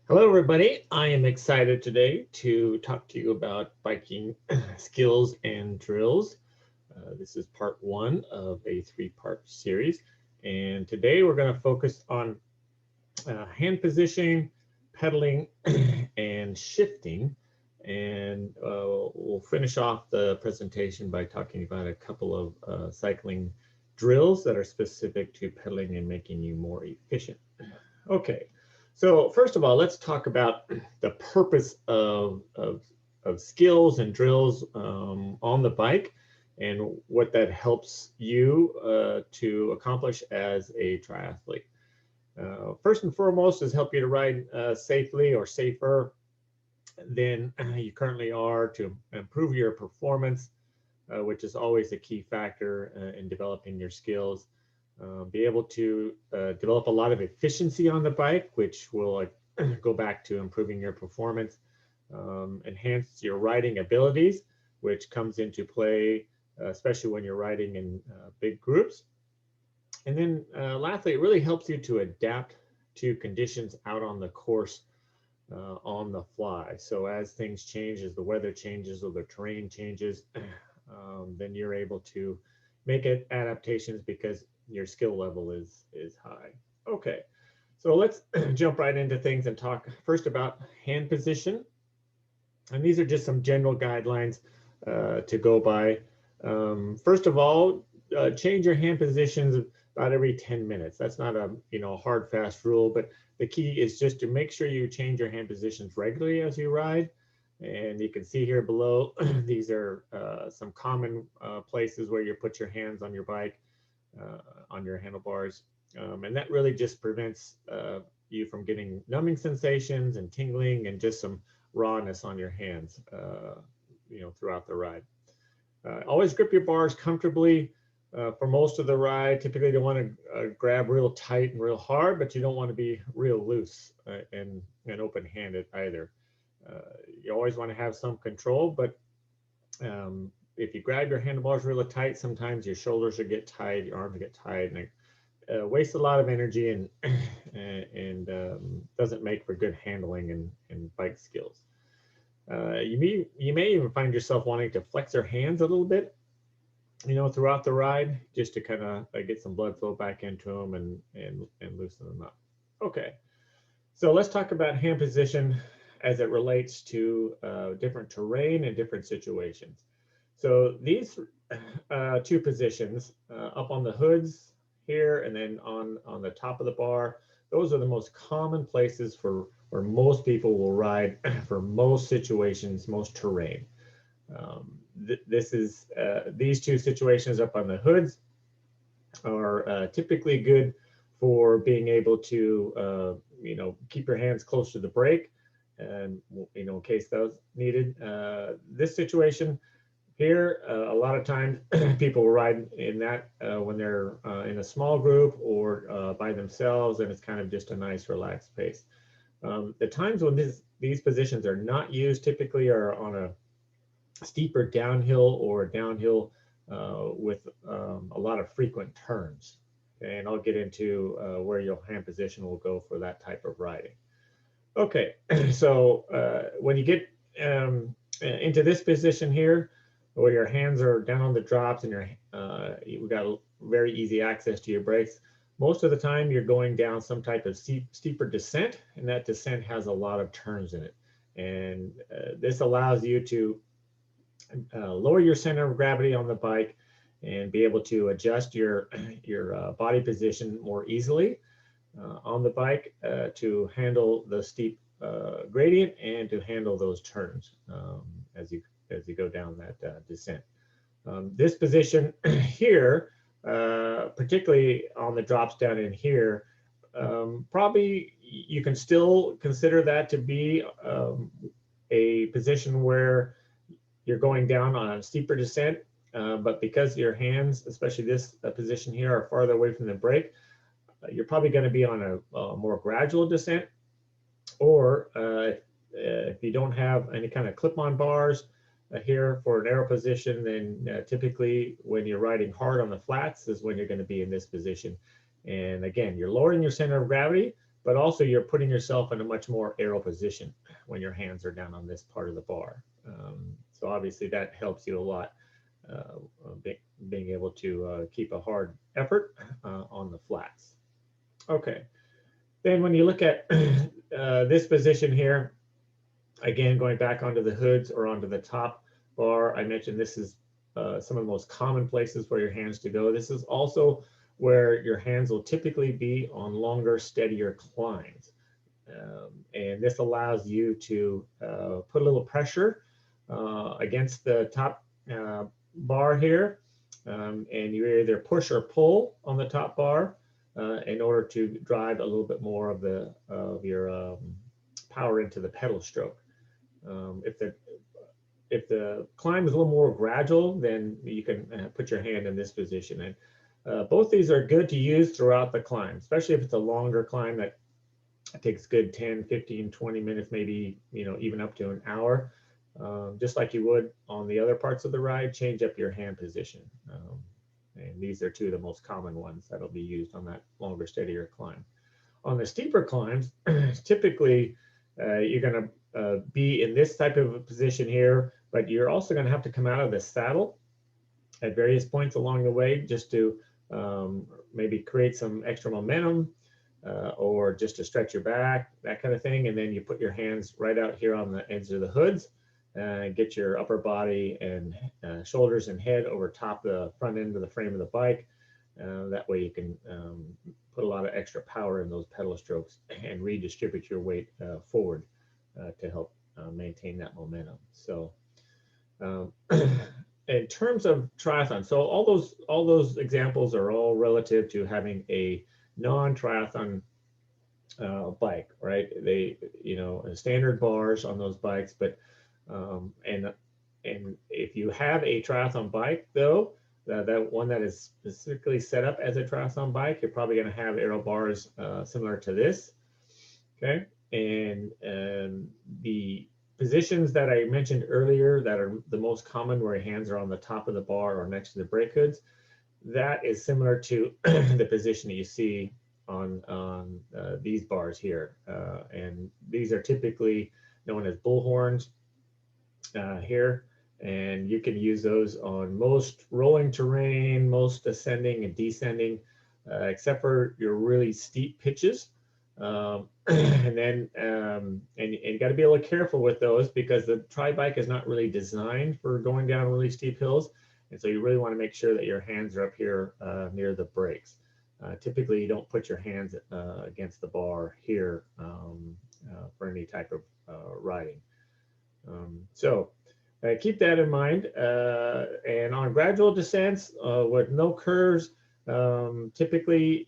Hello, everybody. I am excited today to talk to you about biking skills and drills. This is part one of a three-part series. And today we're going to focus on hand positioning, pedaling, and shifting. And we'll finish off the presentation by talking about a couple of cycling drills that are specific to pedaling and making you more efficient. Okay, so first of all, let's talk about the purpose of skills and drills on the bike and what that helps you to accomplish as a triathlete. First and foremost is help you to ride safely or safer than you currently are, to improve your performance, which is always a key factor in developing your skills. Be able to develop a lot of efficiency on the bike, which will go back to improving your performance, enhance your riding abilities, which comes into play, especially when you're riding in big groups. And then lastly, it really helps you to adapt to conditions out on the course on the fly. So as things change, as the weather changes or the terrain changes, then you're able to make it adaptations because your skill level is high. Okay, so let's jump right into things and talk first about hand position. And these are just some general guidelines to go by. First of all, change your hand positions about every 10 minutes. That's not a hard fast rule, but the key is just to make sure you change your hand positions regularly as you ride. And you can see here below, these are some common places where you put your hands on your bike, on your handlebars. And that really just prevents you from getting numbing sensations and tingling and just some rawness on your hands, throughout the ride. Always grip your bars comfortably for most of the ride. Typically, you don't want to grab real tight and real hard, but you don't want to be real loose and open-handed either. You always want to have some control, but if you grab your handlebars really tight, sometimes your shoulders will get tight, your arms get tight, and it wastes a lot of energy and doesn't make for good handling and bike skills. You may even find yourself wanting to flex your hands a little bit, throughout the ride, just to kind of get some blood flow back into them and loosen them up. Okay, so let's talk about hand position as it relates to different terrain and different situations. So these two positions up on the hoods here and then on the top of the bar, those are the most common places for where most people will ride for most situations, most terrain. These two situations up on the hoods are typically good for being able to keep your hands close to the brake, and in case those needed. This situation here, a lot of times people will ride in that when they're in a small group or by themselves, and it's kind of just a nice relaxed pace. The times when these positions are not used typically are on a steeper downhill or downhill with a lot of frequent turns. And I'll get into where your hand position will go for that type of riding. Okay, so when you get into this position here, where your hands are down on the drops and you've got very easy access to your brakes, most of the time you're going down some type of steeper descent, and that descent has a lot of turns in it. And this allows you to lower your center of gravity on the bike and be able to adjust your body position more easily on the bike to handle the steep gradient and to handle those turns as you go down that descent. This position here, particularly on the drops down in here, probably you can still consider that to be a position where you're going down on a steeper descent, but because your hands, especially this position here, are farther away from the brake, you're probably going to be on a more gradual descent. Or if you don't have any kind of clip-on bars here for an aero position, then typically when you're riding hard on the flats is when you're going to be in this position. And again, you're lowering your center of gravity, but also you're putting yourself in a much more aero position when your hands are down on this part of the bar. So obviously that helps you a lot, being able to keep a hard effort on the flats. Okay, then when you look at this position here, again, going back onto the hoods or onto the top bar, I mentioned this is some of the most common places for your hands to go. This is also where your hands will typically be on longer, steadier climbs. And this allows you to put a little pressure against the top bar here. And you either push or pull on the top bar in order to drive a little bit more of your power into the pedal stroke. If the climb is a little more gradual, then you can put your hand in this position. And both these are good to use throughout the climb, especially if it's a longer climb that takes good 10, 15, 20 minutes, maybe, even up to an hour. Just like you would on the other parts of the ride, change up your hand position. And these are two of the most common ones that'll be used on that longer, steadier climb. On the steeper climbs, typically you're going to be in this type of a position here, but you're also going to have to come out of the saddle at various points along the way just to maybe create some extra momentum or just to stretch your back, that kind of thing. And then you put your hands right out here on the ends of the hoods and get your upper body and shoulders and head over top the front end of the frame of the bike. That way you can put a lot of extra power in those pedal strokes and redistribute your weight forward to help maintain that momentum. So in terms of triathlon, so all those examples are all relative to having a non-triathlon bike, right? They, standard bars on those bikes, but and if you have a triathlon bike though, that one that is specifically set up as a triathlon bike, you're probably going to have aero bars similar to this. Okay, and the positions that I mentioned earlier that are the most common, where your hands are on the top of the bar or next to the brake hoods, that is similar to the position that you see on these bars here. And these are typically known as bullhorns here. And you can use those on most rolling terrain, most ascending and descending, except for your really steep pitches. And then you got to be a little careful with those, because the tri-bike is not really designed for going down really steep hills. And so you really want to make sure that your hands are up here near the brakes. Typically, you don't put your hands against the bar here for any type of riding. So keep that in mind. And on gradual descents with no curves, typically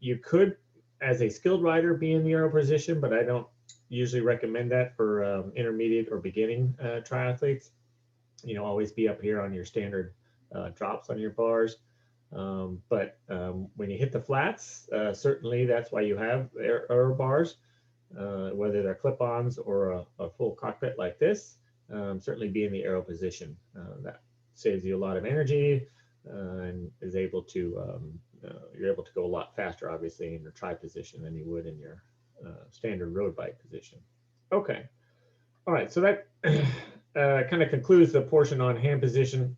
you could, as a skilled rider, be in the aero position, but I don't usually recommend that for intermediate or beginning triathletes. Always be up here on your standard drops on your bars. But when you hit the flats, certainly that's why you have aero bars, whether they're clip-ons or a full cockpit like this. Certainly be in the aero position. That saves you a lot of energy and is able to, you're able to go a lot faster, obviously, in your tri position than you would in your standard road bike position. Okay. All right. So that kind of concludes the portion on hand position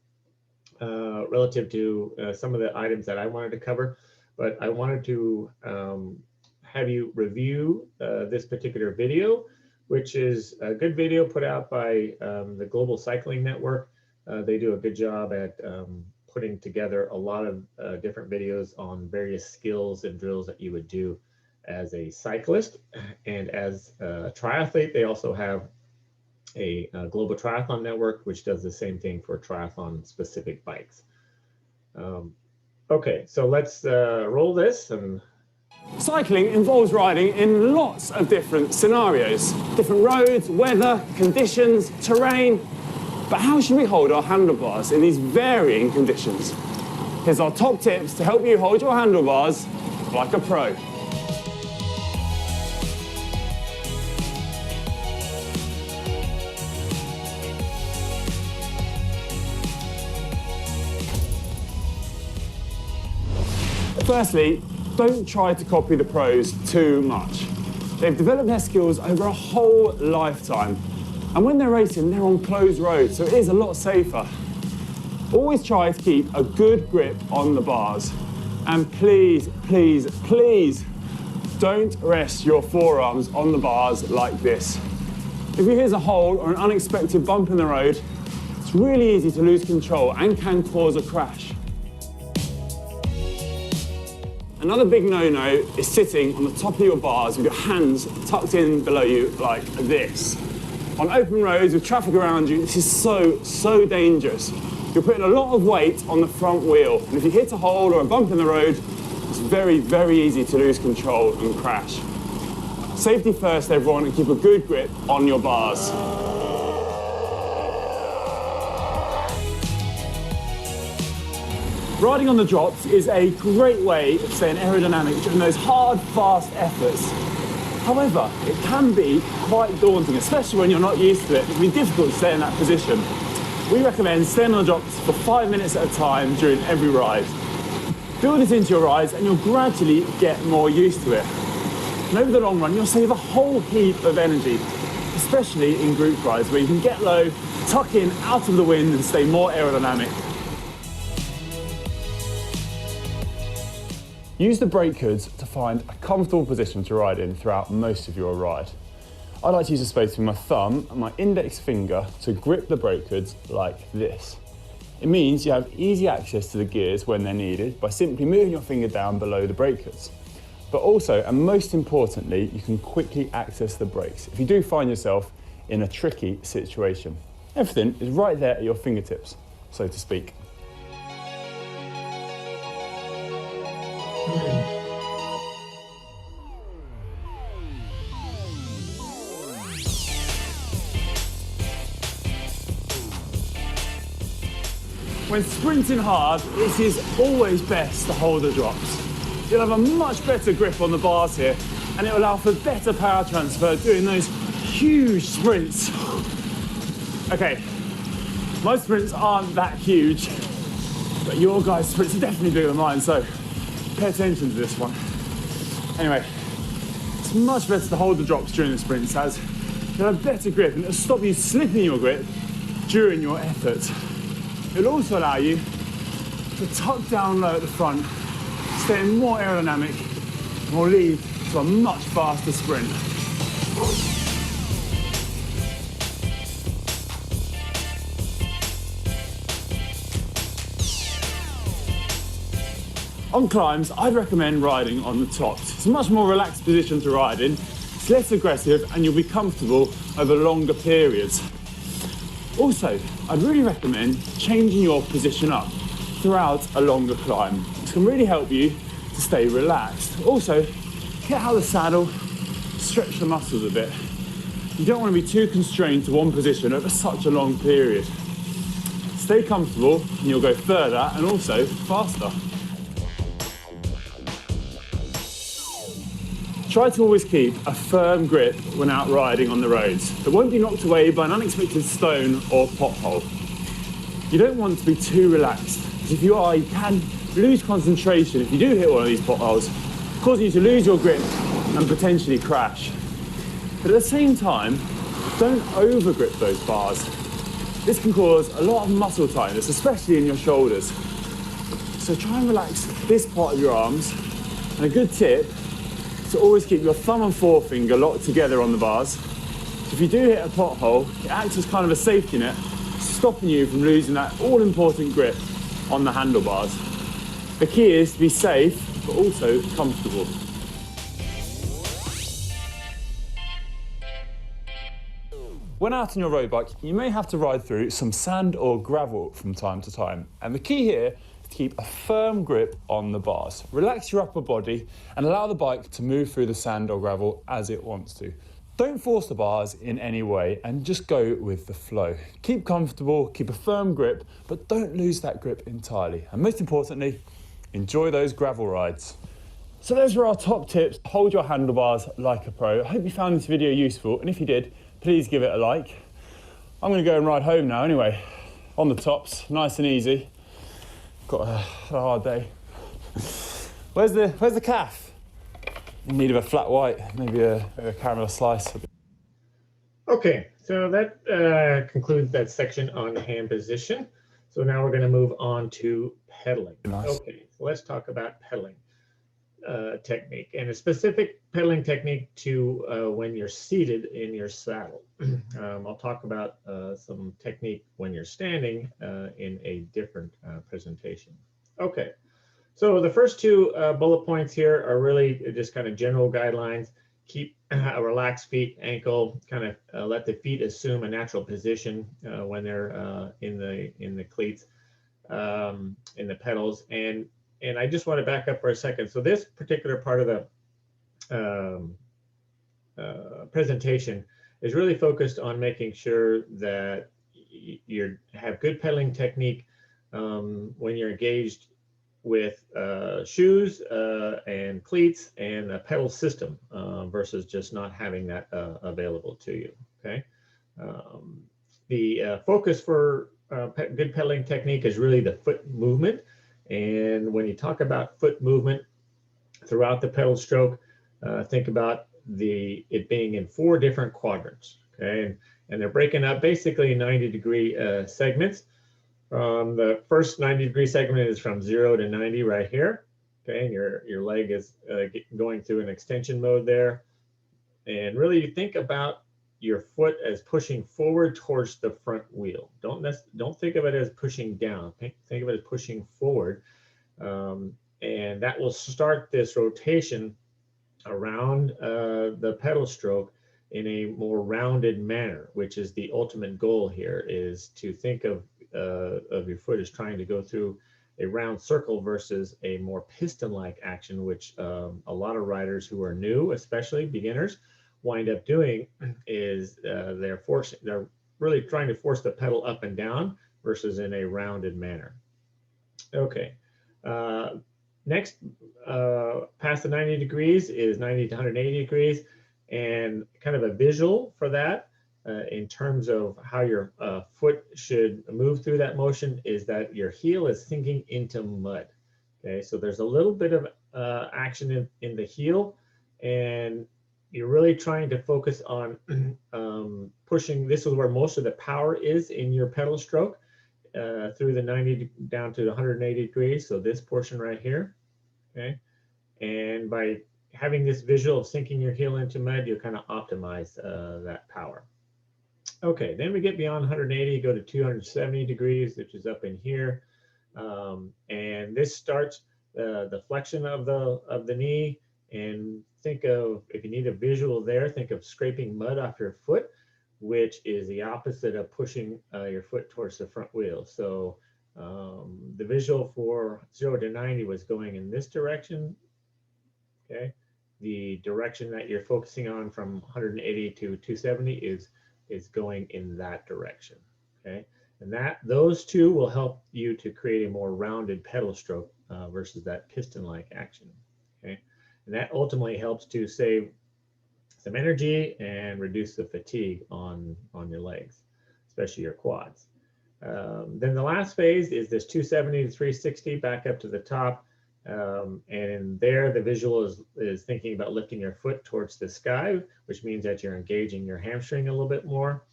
relative to some of the items that I wanted to cover. But I wanted to have you review this particular video, which is a good video put out by the Global Cycling Network. They do a good job at putting together a lot of different videos on various skills and drills that you would do as a cyclist. And as a triathlete, they also have a Global Triathlon Network, which does the same thing for triathlon specific bikes. Okay, so let's roll this. And cycling involves riding in lots of different scenarios, different roads, weather, conditions, terrain. But how should we hold our handlebars in these varying conditions? Here's our top tips to help you hold your handlebars like a pro. Firstly, don't try to copy the pros too much. They've developed their skills over a whole lifetime. And when they're racing, they're on closed roads, so it is a lot safer. Always try to keep a good grip on the bars. And please, please, please, don't rest your forearms on the bars like this. If you hit a hole or an unexpected bump in the road, it's really easy to lose control and can cause a crash. Another big no-no is sitting on the top of your bars with your hands tucked in below you like this. On open roads with traffic around you, this is so dangerous. You're putting a lot of weight on the front wheel, and if you hit a hole or a bump in the road, it's very, very easy to lose control and crash. Safety first, everyone, and keep a good grip on your bars. Riding on the drops is a great way of staying aerodynamic during those hard, fast efforts. However, it can be quite daunting, especially when you're not used to it. It can be difficult to stay in that position. We recommend staying on the drops for 5 minutes at a time during every ride. Build it into your rides and you'll gradually get more used to it. And over the long run, you'll save a whole heap of energy, especially in group rides where you can get low, tuck in out of the wind and stay more aerodynamic. Use the brake hoods to find a comfortable position to ride in throughout most of your ride. I like to use the space between my thumb and my index finger to grip the brake hoods like this. It means you have easy access to the gears when they're needed by simply moving your finger down below the brake hoods. But also, and most importantly, you can quickly access the brakes if you do find yourself in a tricky situation. Everything is right there at your fingertips, so to speak. When sprinting hard, it is always best to hold the drops. You'll have a much better grip on the bars here, and it will allow for better power transfer during those huge sprints. Okay, my sprints aren't that huge, but your guys' sprints are definitely bigger than mine, so pay attention to this one. Anyway, it's much better to hold the drops during the sprints as you'll have better grip and it'll stop you slipping your grip during your effort. It'll also allow you to tuck down low at the front, staying more aerodynamic, and will lead to a much faster sprint. On climbs, I'd recommend riding on the tops. It's a much more relaxed position to ride in, it's less aggressive, and you'll be comfortable over longer periods. Also, I'd really recommend changing your position up throughout a longer climb. This can really help you to stay relaxed. Also, get out of the saddle, stretch the muscles a bit. You don't want to be too constrained to one position over such a long period. Stay comfortable and you'll go further and also faster. Try to always keep a firm grip when out riding on the roads that won't be knocked away by an unexpected stone or pothole. You don't want to be too relaxed, because if you are, you can lose concentration if you do hit one of these potholes, causing you to lose your grip and potentially crash. But at the same time, don't over-grip those bars. This can cause a lot of muscle tightness, especially in your shoulders. So try and relax this part of your arms, and a good tip to always keep your thumb and forefinger locked together on the bars. If you do hit a pothole, it acts as kind of a safety net, stopping you from losing that all-important grip on the handlebars. The key is to be safe, but also comfortable. When out on your road bike, you may have to ride through some sand or gravel from time to time. And the key here keep a firm grip on the bars. Relax your upper body and allow the bike to move through the sand or gravel as it wants to. Don't force the bars in any way and just go with the flow. Keep comfortable, keep a firm grip, but don't lose that grip entirely. And most importantly, enjoy those gravel rides. So those were our top tips to hold your handlebars like a pro. I hope you found this video useful, and if you did, please give it a like. I'm gonna go and ride home now anyway, on the tops, nice and easy. Got a hard day. Where's the calf? In need of a flat white, maybe a caramel slice. Okay, so that concludes that section on hand position. So now we're going to move on to pedaling. Nice. Okay, so let's talk about pedaling technique, and a specific pedaling technique to when you're seated in your saddle. I'll talk about some technique when you're standing in a different presentation. Okay, so the first two bullet points here are really just kind of general guidelines. Keep a relaxed feet, ankle, kind of let the feet assume a natural position when they're in the cleats, in the pedals. And I just want to back up for a second. So this particular part of the presentation is really focused on making sure that you have good pedaling technique when you're engaged with shoes and cleats and a pedal system versus just not having that available to you. Okay. The focus for good pedaling technique is really the foot movement. And when you talk about foot movement throughout the pedal stroke, think about it being in 4 different quadrants. Okay. And they're breaking up basically 90-degree segments. The first 90-degree segment is from 0 to 90 right here. Okay, and your leg is going through an extension mode there. And really, you think about your foot as pushing forward towards the front wheel. Don't think of it as pushing down. Think of it as pushing forward, and that will start this rotation around the pedal stroke in a more rounded manner, which is the ultimate goal here, is to think of your foot as trying to go through a round circle versus a more piston-like action, which a lot of riders who are new, especially beginners, wind up doing is they're really trying to force the pedal up and down versus in a rounded manner. Okay. Next, past the 90 degrees is 90 to 180 degrees, and kind of a visual for that in terms of how your foot should move through that motion is that your heel is sinking into mud. Okay, so there's a little bit of action in the heel, and you're really trying to focus on pushing. This is where most of the power is in your pedal stroke. Through the 90 down to 180 degrees. So this portion right here, okay? And by having this visual of sinking your heel into mud, you kind of optimize that power. Okay, then we get beyond 180, go to 270 degrees, which is up in here. And this starts the flexion of the knee. And think of, if you need a visual there, think of scraping mud off your foot, which is the opposite of pushing your foot towards the front wheel. So the visual for 0 to 90 was going in this direction. Okay, the direction that you're focusing on from 180 to 270 is going in that direction. Okay, and those two will help you to create a more rounded pedal stroke versus that piston-like action. Okay, and that ultimately helps to save some energy and reduce the fatigue on your legs, especially your quads. Then the last phase is this 270 to 360 back up to the top. And in there, the visual is thinking about lifting your foot towards the sky, which means that you're engaging your hamstring a little bit more.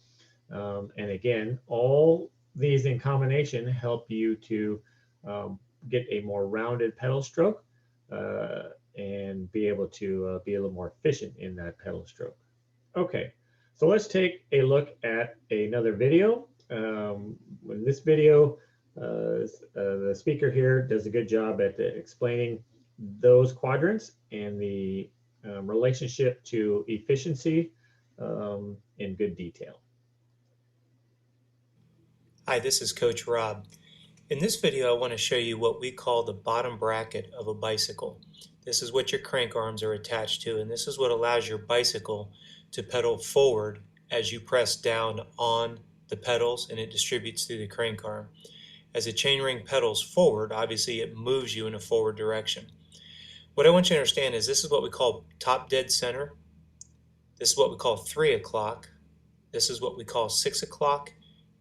And again, all these in combination help you to get a more rounded pedal stroke and be able to be a little more efficient in that pedal stroke. Okay, so let's take a look at another video. In this video, the speaker here does a good job at explaining those quadrants and the relationship to efficiency in good detail. Hi, this is Coach Rob. In this video, I want to show you what we call the bottom bracket of a bicycle. This is what your crank arms are attached to, and this is what allows your bicycle to pedal forward as you press down on the pedals, and it distributes through the crank arm. As the chainring pedals forward, obviously it moves you in a forward direction. What I want you to understand is this is what we call top dead center. This is what we call 3 o'clock. This is what we call 6 o'clock.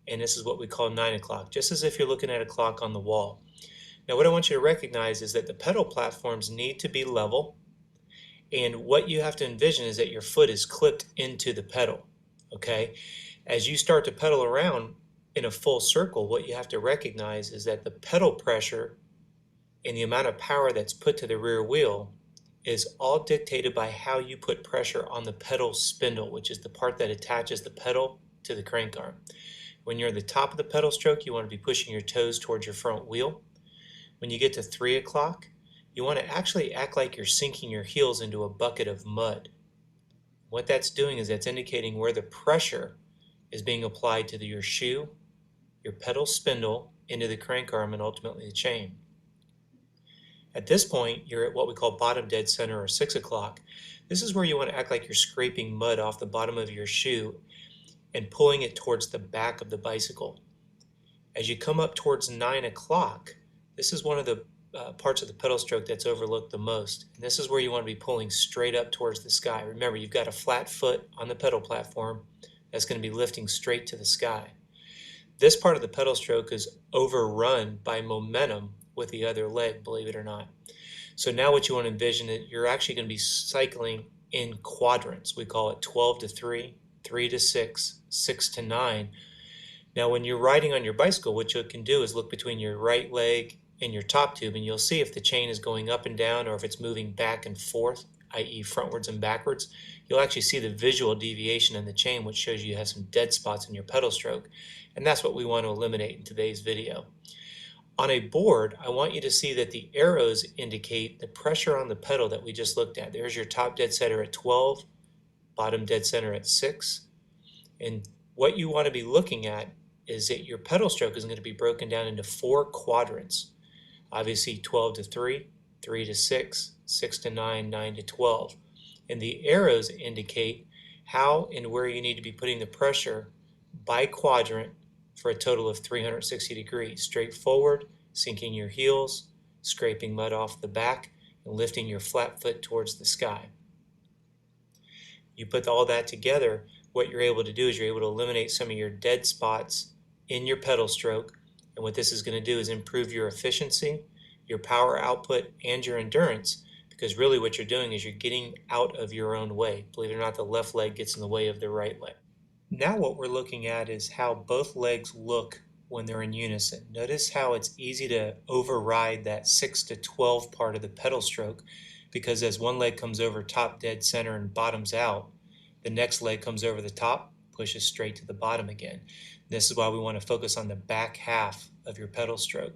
And this is what we call 9 o'clock, just as if you're looking at a clock on the wall. Now what I want you to recognize is that the pedal platforms need to be level, and what you have to envision is that your foot is clipped into the pedal, okay? As you start to pedal around in a full circle, what you have to recognize is that the pedal pressure and the amount of power that's put to the rear wheel is all dictated by how you put pressure on the pedal spindle, which is the part that attaches the pedal to the crank arm. When you're at the top of the pedal stroke, you want to be pushing your toes towards your front wheel. When you get to 3 o'clock, you want to actually act like you're sinking your heels into a bucket of mud. What that's doing is that's indicating where the pressure is being applied to your shoe, your pedal spindle, into the crank arm, and ultimately the chain. At this point, you're at what we call bottom dead center, or 6 o'clock. This is where you want to act like you're scraping mud off the bottom of your shoe and pulling it towards the back of the bicycle. As you come up towards 9 o'clock, this is one of the parts of the pedal stroke that's overlooked the most. And this is where you want to be pulling straight up towards the sky. Remember, you've got a flat foot on the pedal platform that's going to be lifting straight to the sky. This part of the pedal stroke is overrun by momentum with the other leg, believe it or not. So now what you want to envision is you're actually going to be cycling in quadrants. We call it 12 to 3, 3 to 6, 6 to 9. Now when you're riding on your bicycle, what you can do is look between your right leg and your top tube, and you'll see if the chain is going up and down or if it's moving back and forth, i.e. frontwards and backwards. You'll actually see the visual deviation in the chain, which shows you have some dead spots in your pedal stroke, and that's what we want to eliminate in today's video. On a board, I want you to see that the arrows indicate the pressure on the pedal that we just looked at. There's your top dead center at 12, bottom dead center at 6, and what you want to be looking at is that your pedal stroke is going to be broken down into 4 quadrants. Obviously 12 to 3, 3 to 6, 6 to 9, 9 to 12. And the arrows indicate how and where you need to be putting the pressure by quadrant for a total of 360 degrees. Straight forward, sinking your heels, scraping mud off the back, and lifting your flat foot towards the sky. You put all that together, what you're able to do is you're able to eliminate some of your dead spots in your pedal stroke. And what this is going to do is improve your efficiency, your power output, and your endurance, because really what you're doing is you're getting out of your own way. Believe it or not, the left leg gets in the way of the right leg. Now what we're looking at is how both legs look when they're in unison. Notice how it's easy to override that 6 to 12 part of the pedal stroke, because as one leg comes over top dead center and bottoms out, the next leg comes over the top, pushes straight to the bottom again. This is why we want to focus on the back half of your pedal stroke.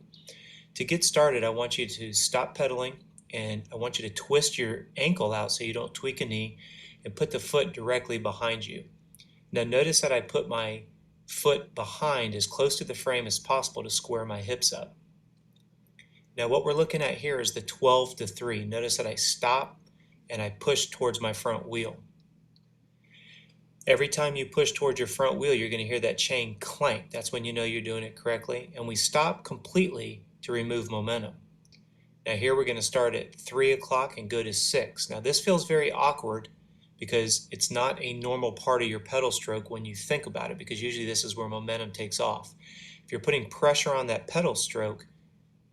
To get started, I want you to stop pedaling, and I want you to twist your ankle out so you don't tweak a knee, and put the foot directly behind you. Now notice that I put my foot behind as close to the frame as possible to square my hips up. Now what we're looking at here is the 12 to 3. Notice that I stop and I push towards my front wheel. Every time you push towards your front wheel, you're going to hear that chain clank. That's when you know you're doing it correctly. And we stop completely to remove momentum. Now here we're going to start at 3 o'clock and go to 6. Now this feels very awkward because it's not a normal part of your pedal stroke when you think about it, because usually this is where momentum takes off. If you're putting pressure on that pedal stroke,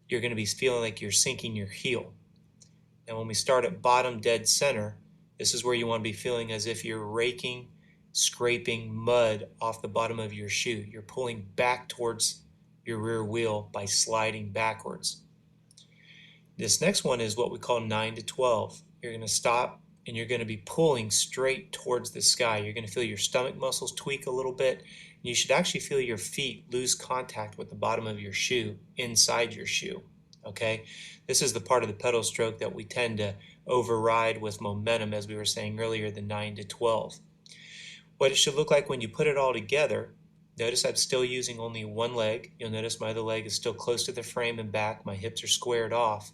you're going to be feeling like you're sinking your heel. Now when we start at bottom dead center, this is where you want to be feeling as if you're raking, scraping mud off the bottom of your shoe. You're pulling back towards your rear wheel by sliding backwards. This next one is what we call 9 to 12. You're going to stop and you're going to be pulling straight towards the sky. You're going to feel your stomach muscles tweak a little bit. You should actually feel your feet lose contact with the bottom of your shoe, inside your shoe. Okay? This is the part of the pedal stroke that we tend to override with momentum, as we were saying earlier, the 9 to 12. What it should look like when you put it all together, notice I'm still using only one leg. You'll notice my other leg is still close to the frame and back. My hips are squared off.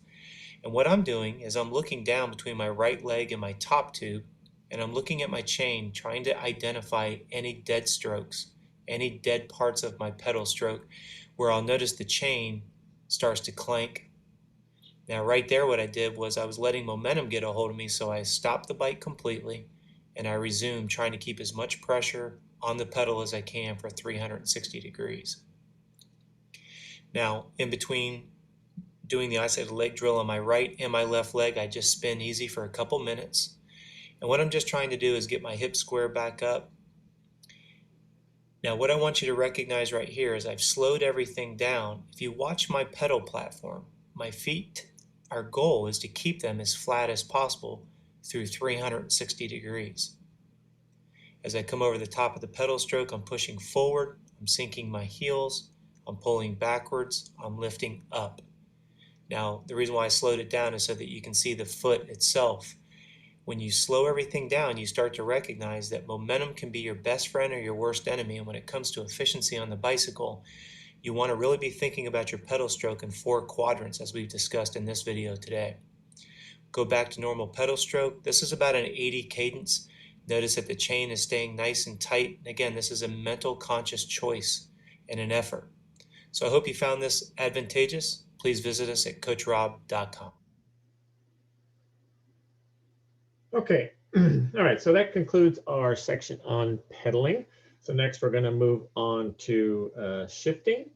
And what I'm doing is I'm looking down between my right leg and my top tube, and I'm looking at my chain, trying to identify any dead strokes, any dead parts of my pedal stroke, where I'll notice the chain starts to clank. Now right there what I did was I was letting momentum get a hold of me, so I stopped the bike completely, and I resumed trying to keep as much pressure on the pedal as I can for 360 degrees. Now, in between doing the isolated leg drill on my right and my left leg, I just spin easy for a couple minutes. And what I'm just trying to do is get my hips square back up. Now, what I want you to recognize right here is I've slowed everything down. If you watch my pedal platform, my feet, our goal is to keep them as flat as possible through 360 degrees. As I come over the top of the pedal stroke, I'm pushing forward, I'm sinking my heels, I'm pulling backwards, I'm lifting up. Now, the reason why I slowed it down is so that you can see the foot itself. When you slow everything down, you start to recognize that momentum can be your best friend or your worst enemy. And when it comes to efficiency on the bicycle, you want to really be thinking about your pedal stroke in 4 quadrants, as we've discussed in this video today. Go back to normal pedal stroke. This is about an 80 cadence. Notice that the chain is staying nice and tight. And again, this is a mental conscious choice and an effort. So I hope you found this advantageous. Please visit us at coachrob.com. Okay, all right, so that concludes our section on pedaling. So next we're going to move on to shifting.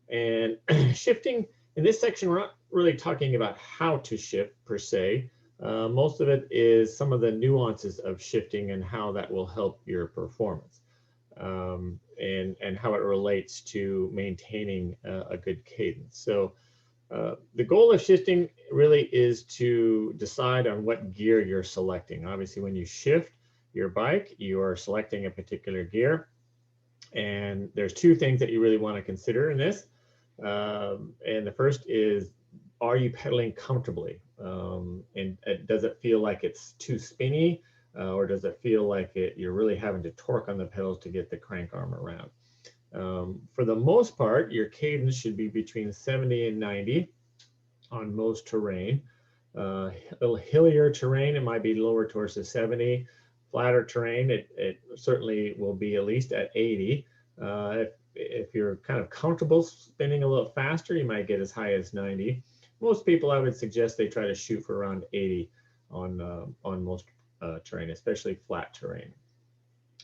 And shifting, in this section, we're not really talking about how to shift per se. Most of it is some of the nuances of shifting and how that will help your performance, and how it relates to maintaining a good cadence. So the goal of shifting really is to decide on what gear you're selecting. Obviously, when you shift your bike, you are selecting a particular gear. And there's 2 things that you really want to consider in this. And the first is, are you pedaling comfortably? And does it feel like it's too spinny? Or does it feel like you're really having to torque on the pedals to get the crank arm around? For the most part, your cadence should be between 70 and 90 on most terrain. A little hillier terrain, it might be lower towards the 70. Flatter terrain, it certainly will be at least at 80. If you're kind of comfortable spinning a little faster, you might get as high as 90. Most people, I would suggest they try to shoot for around 80 on most terrain, especially flat terrain.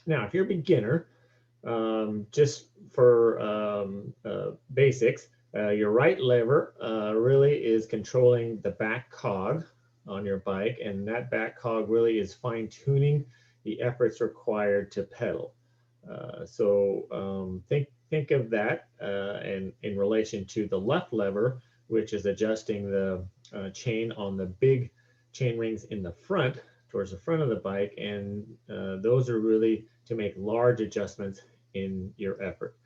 Now, if you're a beginner, just for basics, your right lever really is controlling the back cog on your bike, and that back cog really is fine-tuning the efforts required to pedal. So think of that in relation to the left lever, which is adjusting the chain on the big chain rings in the front, towards the front of the bike, and those are really to make large adjustments in your effort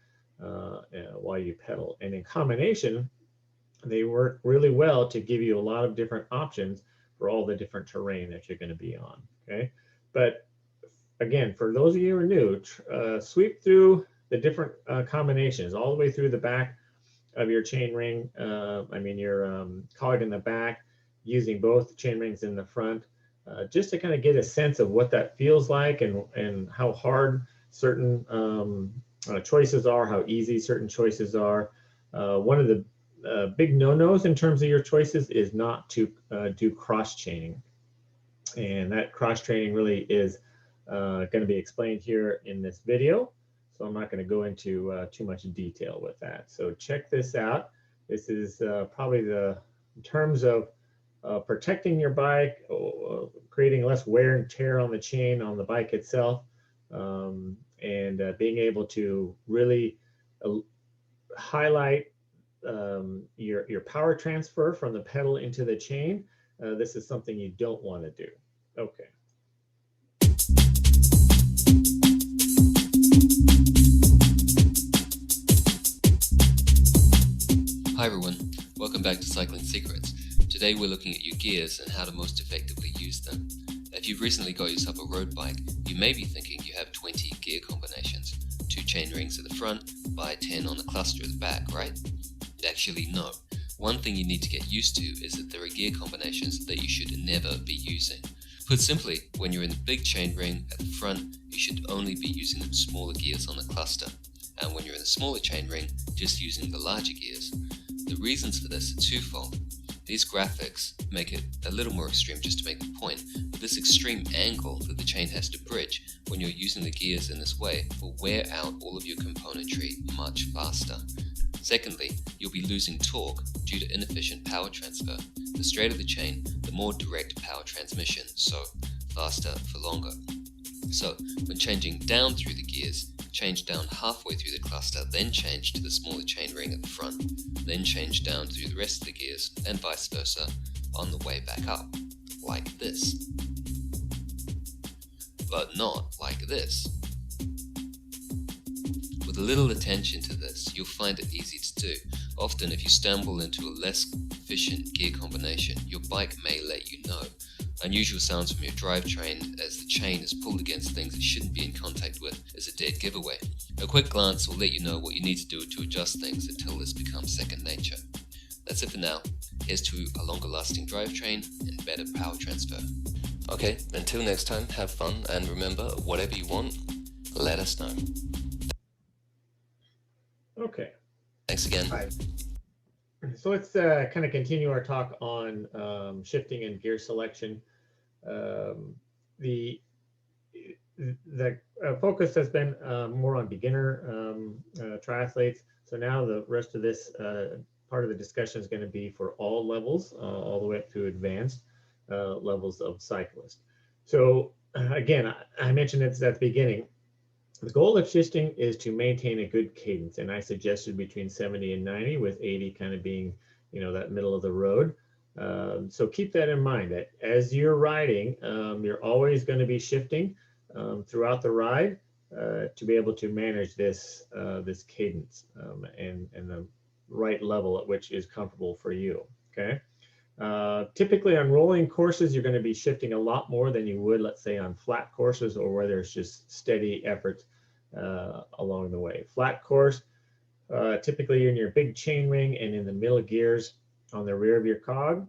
while you pedal. And in combination, they work really well to give you a lot of different options for all the different terrain that you're going to be on. Okay, but again, for those of you who are new, sweep through the different combinations all the way through the back of your chain ring. Your cog in the back, using both chain rings in the front, just to kind of get a sense of what that feels like and how hard certain choices are, how easy certain choices are. One of the big no-nos in terms of your choices is not to do cross-chaining. And that cross-training really is going to be explained here in this video. So I'm not going to go into too much detail with that. So check this out. This is probably in terms of protecting your bike, creating less wear and tear on the chain on the bike itself, and being able to really highlight your power transfer from the pedal into the chain. This is something you don't want to do. Okay. Hi everyone, welcome back to Cycling Secrets. Today we're looking at your gears and how to most effectively use them. If you've recently got yourself a road bike, you may be thinking you have 20 gear combinations, 2 chain rings at the front, by 10 on the cluster at the back, right? Actually no. One thing you need to get used to is that there are gear combinations that you should never be using. Put simply, when you're in the big chain ring at the front, you should only be using the smaller gears on the cluster. And when you're in the smaller chain ring, just using the larger gears. The reasons for this are twofold. These graphics make it a little more extreme just to make the point, but this extreme angle that the chain has to bridge when you're using the gears in this way will wear out all of your componentry much faster. Secondly, you'll be losing torque due to inefficient power transfer. The straighter the chain, the more direct power transmission, so faster for longer. So, when changing down through the gears, change down halfway through the cluster, then change to the smaller chainring at the front, then change down through the rest of the gears, and vice versa on the way back up, like this. But not like this. With a little attention to this, you'll find it easy to do. Often, if you stumble into a less efficient gear combination, your bike may let you know. Unusual sounds from your drivetrain as the chain is pulled against things it shouldn't be in contact with is a dead giveaway. A quick glance will let you know what you need to do to adjust things until this becomes second nature. That's it for now. Here's to a longer lasting drivetrain and better power transfer. Okay, until next time, have fun, and remember, whatever you want, let us know. Okay. Thanks again. Hi. So let's kind of continue our talk on shifting and gear selection. The focus has been more on beginner triathletes. So now the rest of this part of the discussion is going to be for all levels, all the way up to advanced levels of cyclists. So again, I mentioned it at the beginning. The goal of shifting is to maintain a good cadence, and I suggested between 70 and 90, with 80 kind of being, that middle of the road. So keep that in mind, that as you're riding, you're always going to be shifting throughout the ride to be able to manage this this cadence and the right level at which is comfortable for you. Okay. Typically on rolling courses, you're going to be shifting a lot more than you would, let's say, on flat courses or where there's just steady effort along the way. Flat course, typically you're in your big chain ring and in the middle gears on the rear of your cog.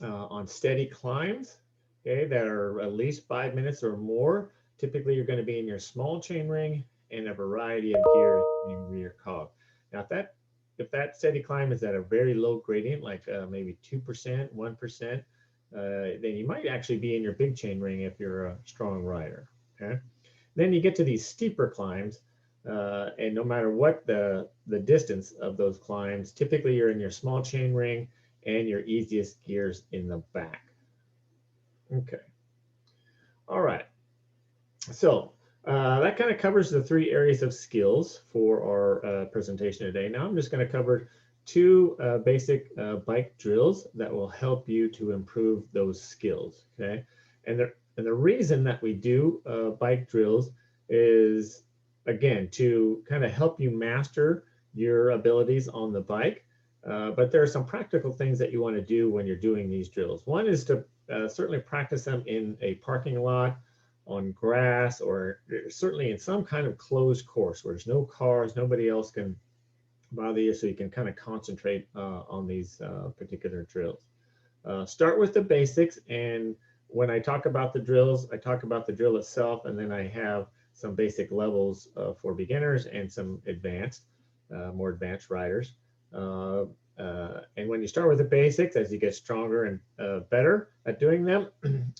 On steady climbs, okay, that are at least 5 minutes or more, typically you're going to be in your small chain ring and a variety of gears in your cog. Now, if that steady climb is at a very low gradient, like maybe 2%, 1%, then you might actually be in your big chain ring if you're a strong rider. Okay. Then you get to these steeper climbs, and no matter what the distance of those climbs, typically you're in your small chain ring and your easiest gears in the back. Okay. All right. So that kind of covers the three areas of skills for our presentation today. Now I'm just going to cover two basic bike drills that will help you to improve those skills. Okay. And the reason that we do bike drills is, again, to kind of help you master your abilities on the bike. But there are some practical things that you want to do when you're doing these drills. One is to certainly practice them in a parking lot, on grass, or certainly in some kind of closed course where there's no cars, nobody else can bother you, so you can kind of concentrate on these particular drills. Start with the basics, and when I talk about the drills, I talk about the drill itself, and then I have some basic levels for beginners and some advanced, more advanced riders. And when you start with the basics, as you get stronger and better at doing them,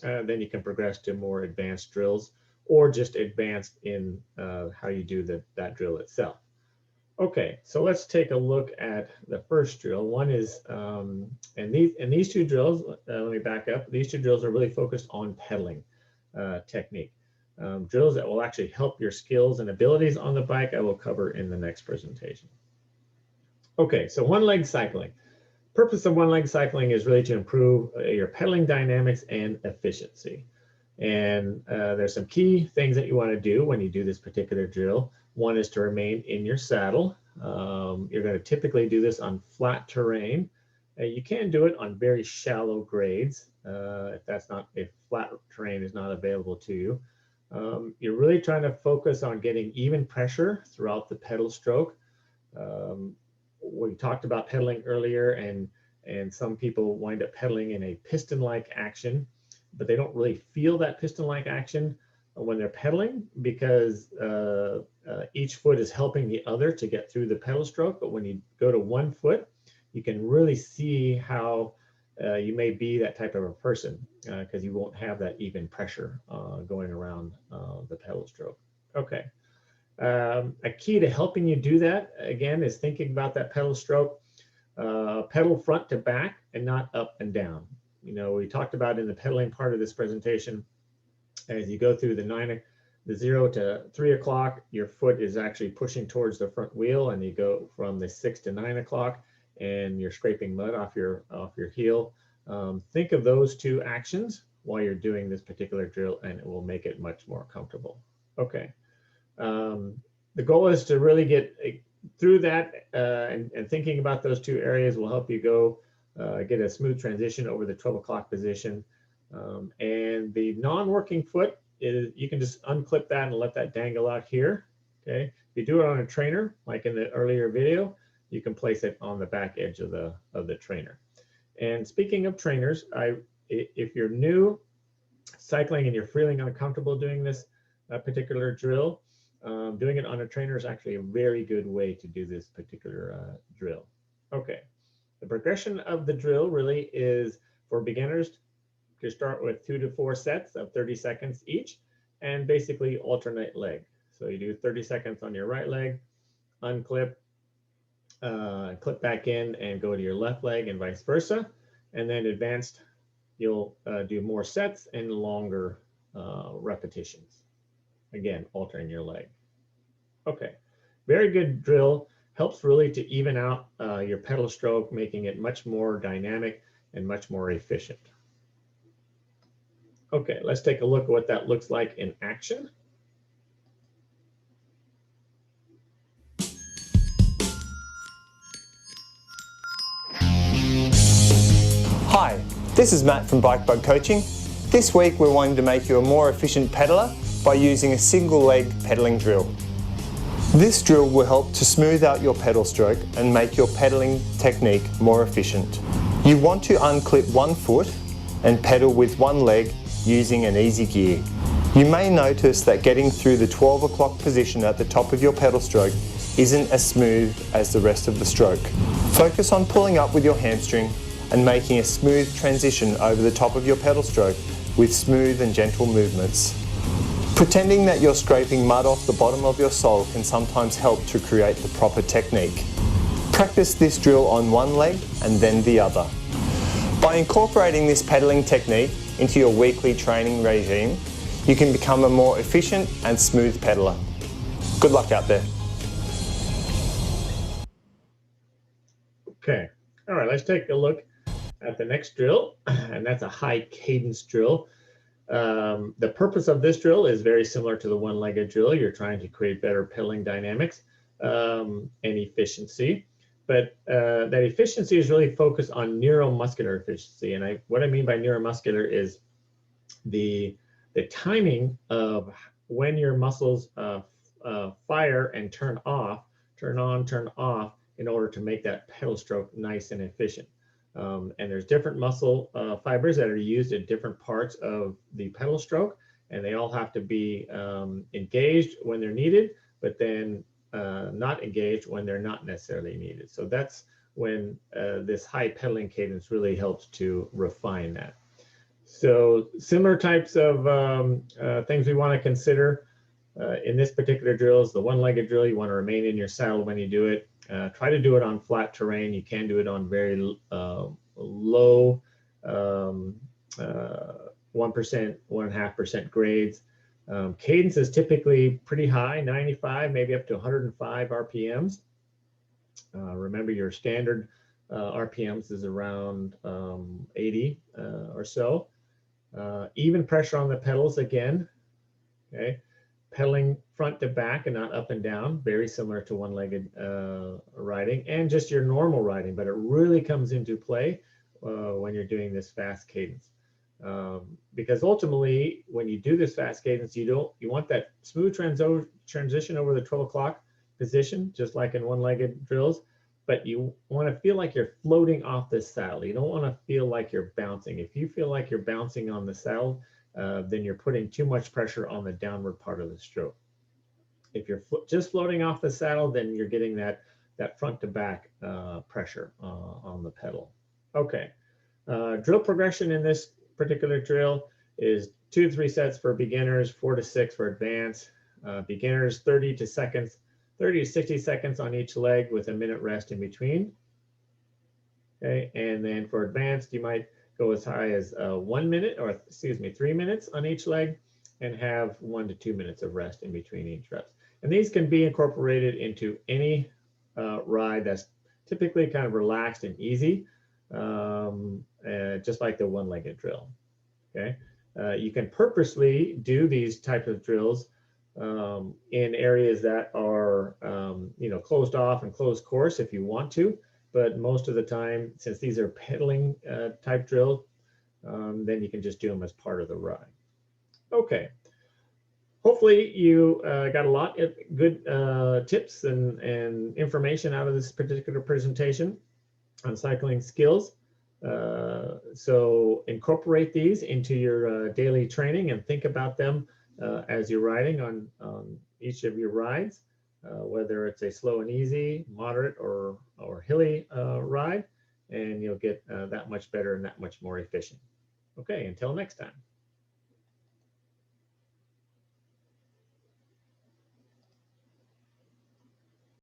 then you can progress to more advanced drills, or just advanced in how you do that drill itself. Okay, so let's take a look at the first drill. One is, and these two drills, let me back up. These two drills are really focused on pedaling technique. Drills that will actually help your skills and abilities on the bike, I will cover in the next presentation. Okay, so one-leg cycling. Purpose of one-leg cycling is really to improve your pedaling dynamics and efficiency. And there's some key things that you want to do when you do this particular drill. One is to remain in your saddle. You're going to typically do this on flat terrain. You can do it on very shallow grades if flat terrain is not available to you. You're really trying to focus on getting even pressure throughout the pedal stroke. We talked about pedaling earlier, and some people wind up pedaling in a piston-like action, but they don't really feel that piston-like action when they're pedaling, because each foot is helping the other to get through the pedal stroke. But when you go to one foot, you can really see how you may be that type of a person, because you won't have that even pressure going around the pedal stroke. Okay. A key to helping you do that, again, is thinking about that pedal stroke, pedal front to back and not up and down. You know, we talked about in the pedaling part of this presentation, as you go through the 0 to 3 o'clock, your foot is actually pushing towards the front wheel, and you go from the 6 to 9 o'clock and you're scraping mud off your heel. Think of those two actions while you're doing this particular drill, and it will make it much more comfortable. Okay. The goal is to really get through that, and thinking about those two areas will help you go get a smooth transition over the 12 o'clock position. And the non-working foot is, you can just unclip that and let that dangle out here. Okay. If you do it on a trainer, like in the earlier video, you can place it on the back edge of the trainer. And speaking of trainers, if you're new cycling and you're feeling uncomfortable doing this particular drill, doing it on a trainer is actually a very good way to do this particular drill. Okay, the progression of the drill really is for beginners to start with 2 to 4 sets of 30 seconds each, and basically alternate leg. So you do 30 seconds on your right leg, unclip, clip back in and go to your left leg, and vice versa. And then advanced, you'll do more sets and longer repetitions. Again, altering your leg. Okay, very good drill. Helps really to even out your pedal stroke, making it much more dynamic and much more efficient. Okay, let's take a look at what that looks like in action. Hi, this is Matt from Bike Bug Coaching. This week we're wanting to make you a more efficient pedaler by using a single leg pedaling drill. This drill will help to smooth out your pedal stroke and make your pedaling technique more efficient. You want to unclip one foot and pedal with one leg using an easy gear. You may notice that getting through the 12 o'clock position at the top of your pedal stroke isn't as smooth as the rest of the stroke. Focus on pulling up with your hamstring and making a smooth transition over the top of your pedal stroke with smooth and gentle movements. Pretending that you're scraping mud off the bottom of your sole can sometimes help to create the proper technique. Practice this drill on one leg and then the other. By incorporating this pedaling technique into your weekly training regime, you can become a more efficient and smooth pedaler. Good luck out there. Okay, all right, let's take a look at the next drill, and that's a high cadence drill. The purpose of this drill is very similar to the one-legged drill. You're trying to create better pedaling dynamics and efficiency, but that efficiency is really focused on neuromuscular efficiency. And what I mean by neuromuscular is the timing of when your muscles fire and turn on, turn off, in order to make that pedal stroke nice and efficient. And there's different muscle fibers that are used at different parts of the pedal stroke, and they all have to be engaged when they're needed, but then not engaged when they're not necessarily needed. So that's when this high pedaling cadence really helps to refine that. So similar types of things we want to consider in this particular drill is the one-legged drill. You want to remain in your saddle when you do it. Try to do it on flat terrain. You can do it on very low 1%, 1.5% grades. Cadence is typically pretty high, 95, maybe up to 105 RPMs. Remember, your standard RPMs is around 80 or so. Even pressure on the pedals again. Okay. Pedaling front to back and not up and down, very similar to one-legged riding and just your normal riding, but it really comes into play when you're doing this fast cadence. Because ultimately, when you do this fast cadence, you want that smooth transition over the 12 o'clock position, just like in one-legged drills, but you want to feel like you're floating off the saddle. You don't want to feel like you're bouncing. If you feel like you're bouncing on the saddle, then you're putting too much pressure on the downward part of the stroke. If you're just floating off the saddle, then you're getting that front to back pressure on the pedal. Okay, drill progression in this particular drill is 2 to 3 sets for beginners, 4 to 6 for advanced. Beginners 30 to 60 seconds on each leg with a minute rest in between. Okay, and then for advanced, you might go as high as 1 minute, or excuse me, 3 minutes on each leg, and have 1 to 2 minutes of rest in between each reps. And these can be incorporated into any ride that's typically kind of relaxed and easy, just like the one-legged drill. Okay, you can purposely do these types of drills in areas that are closed off and closed course if you want to, but most of the time, since these are pedaling type drills, then you can just do them as part of the ride. Okay. Hopefully you got a lot of good tips and information out of this particular presentation on cycling skills. So incorporate these into your daily training and think about them as you're riding on each of your rides, whether it's a slow and easy, moderate, or hilly ride, and you'll get that much better and that much more efficient. Okay, until next time.